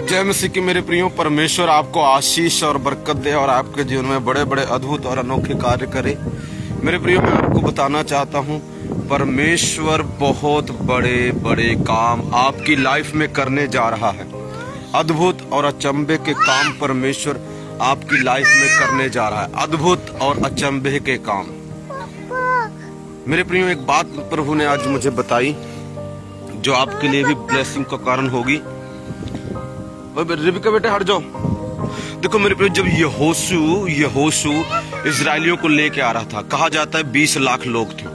जय मसीह की मेरे प्रियो। परमेश्वर आपको आशीष और बरकत दे और आपके जीवन में बड़े बड़े अद्भुत और अनोखे कार्य करे। मेरे प्रियो, मैं आपको बताना चाहता हूँ, परमेश्वर बहुत बड़े बड़े काम आपकी लाइफ में करने जा रहा है। अद्भुत और अचंभे के काम परमेश्वर आपकी लाइफ में करने जा रहा है। अद्भुत और अचंभे के काम। मेरे प्रियो, एक बात प्रभु ने आज मुझे बताई जो आपके लिए भी ब्लेसिंग का कारण होगी। रिबिका बेटे हट जाओ। देखो मेरे प्रियो, जब यहोशू इजरायलियों को लेके आ रहा था, कहा जाता है 20 लाख लोग थे,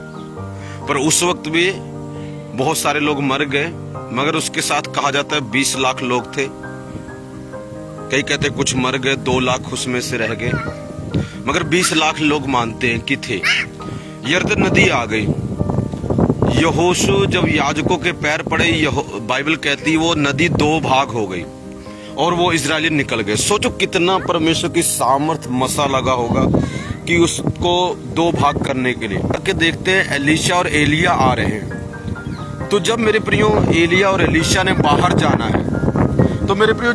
पर उस वक्त भी बहुत सारे लोग मर गए, मगर उसके साथ कहा जाता है 20 लाख लोग थे। कई कहते कुछ मर गए, 2 लाख उसमें से रह गए, मगर 20 लाख लोग मानते हैं कि थे। यरदन नदी आ गई। यहोशू जब याजकों के पैर पड़े, बाइबल कहती वो नदी 2 भाग हो गई और वो इजरायली निकल गए। सोचो कितना परमेश्वर की सामर्थ मसा लगा होगा कि उसको 2 भाग करने के लिए। आके देखते हैं एलीशा और एलिया आ रहे हैं। तो जब मेरे प्रियो एलिया और एलीशा ने बाहर जाना है, तो मेरे प्रियो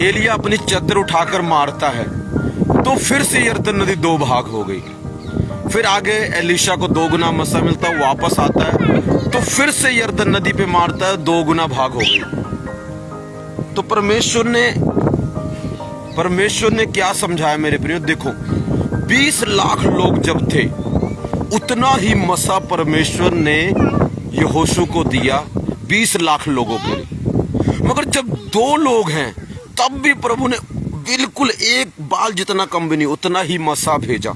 एलिया अपनी चद्दर उठाकर मारता है, तो फिर से यरदन नदी 2 भाग हो गई। फिर आगे एलीशा को 2 गुना मसा मिलता है, वापस आता है, तो फिर से यरदन नदी पे मारता है, 2 गुना भाग हो गई। तो परमेश्वर ने क्या समझाया मेरे प्रियो? देखो 20 लाख लोग जब थे, उतना ही मसा परमेश्वर ने यहोशू को दिया 20 लाख लोगों के लिए। मगर जब 2 लोग हैं, तब भी प्रभु ने बिल्कुल एक बाल जितना कम भी नहीं, उतना ही मसा भेजा।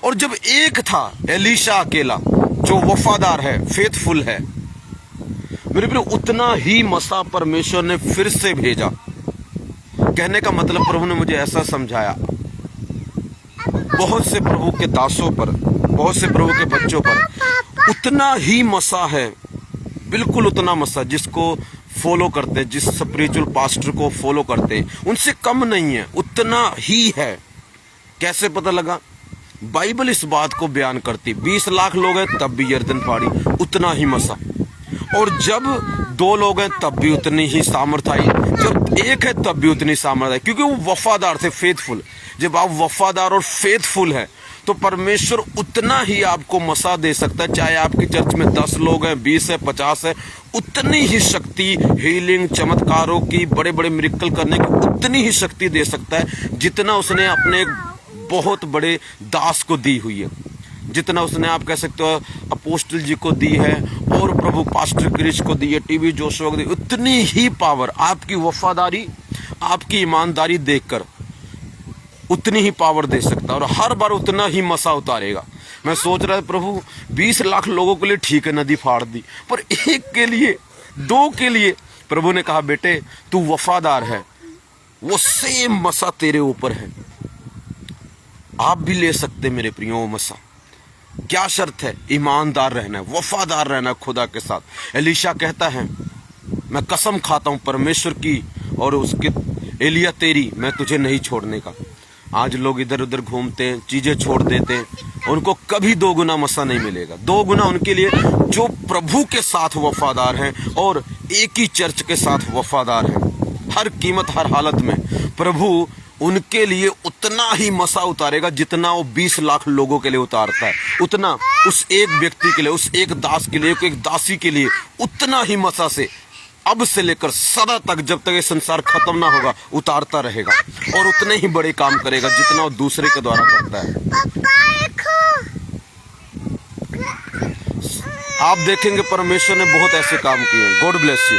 और जब एक था एलीशा अकेला, जो वफादार है, फेथफुल है, मेरे प्रिय, उतना ही मसा परमेश्वर ने फिर से भेजा। कहने का मतलब प्रभु ने मुझे ऐसा समझाया, बहुत से प्रभु के दासों पर, बहुत से प्रभु के बच्चों पर उतना ही मसा है, बिल्कुल उतना मसा जिसको फॉलो करते हैं, जिस स्पिरिचुअल पास्टर को फॉलो करते हैं, उनसे कम नहीं है, उतना ही है। कैसे पता लगा? बाइबल इस बात को बयान करती। 20 लाख लोग हैं तब भी यरदन पहाड़ी उतना ही मसा, और जब 2 लोग हैं तब भी उतनी ही सामर्थ आई, जब 1 है तब भी उतनी सामर्थ आई, क्योंकि वो वफादार थे, फेथफुल। जब आप वफादार और फेथफुल हैं तो परमेश्वर उतना ही आपको मसा दे सकता है। चाहे आपकी चर्च में 10 लोग हैं, 20 है, 50 है, उतनी ही शक्ति हीलिंग, चमत्कारों की, बड़े बड़े मिरेकल करने की उतनी ही शक्ति दे सकता है जितना उसने अपने बहुत बड़े दास को दी हुई है, जितना उसने, आप कह सकते हो, अपोस्टल जी को दी है, और प्रभु पास्टर क्रिश को दी है, टीवी जोशुआ को दी। उतनी ही पावर, आपकी वफादारी, आपकी ईमानदारी देखकर उतनी ही पावर दे सकता है, और हर बार उतना ही मसा उतारेगा। मैं सोच रहा था प्रभु 20 लाख लोगों के लिए ठीक है नदी फाड़ दी, पर 1 के लिए, 2 के लिए प्रभु ने कहा बेटे तू वफादार है, वो सेम मसा तेरे ऊपर है। आप भी ले सकते मेरे प्रियो वो मसा। क्या शर्त है? ईमानदार रहना है, वफादार रहना है खुदा के साथ। एलीशा कहता है मैं कसम खाता हूं परमेश्वर की और उसके, एलिया तेरी, मैं तुझे नहीं छोड़ने का। आज लोग इधर उधर घूमते हैं, चीजें छोड़ देते हैं, उनको कभी 2 गुना मसा नहीं मिलेगा। 2 गुना उनके लिए जो प्रभु के साथ वफादार हैं और एक ही चर्च के साथ वफादार हैं। हर कीमत, हर हालत में प्रभु उनके लिए उतना ही मसा उतारेगा जितना वो 20 लाख लोगों के लिए उतारता है। उतना उस एक व्यक्ति के लिए, उस एक दास के लिए, एक दासी के लिए उतना ही मसा से अब से लेकर सदा तक, जब तक ये संसार खत्म ना होगा, उतारता रहेगा, और उतने ही बड़े काम करेगा जितना वो दूसरे के द्वारा करता है। आप देखेंगे परमेश्वर ने बहुत ऐसे काम किए। God bless you.